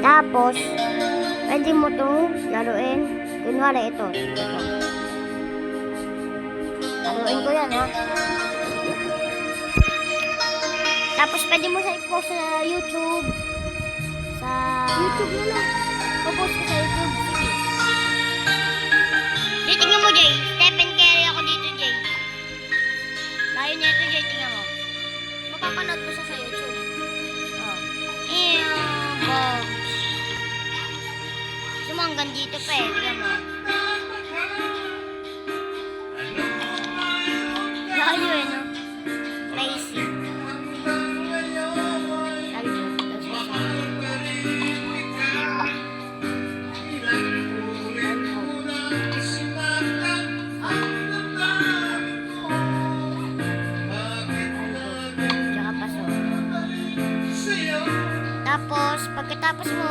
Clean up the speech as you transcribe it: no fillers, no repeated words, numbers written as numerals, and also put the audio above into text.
Tapos, pwede mo itong laruin. Kunwari ito. Laruin ko yan, ha? Tapos, pwede mo sa i-post sa YouTube. Sa YouTube na lang. Post ko sa YouTube. Sige. Tingnan mo, Jay. Stephen Curry ako dito, Jay. Layo na ito, Jay. Tingnan mo. Mapapanood ko siya sa YouTube. Oh. Box. Hanggang dito pa eh. Tignan mo. Layo eh, no? Crazy. Tapos, pagkatapos mo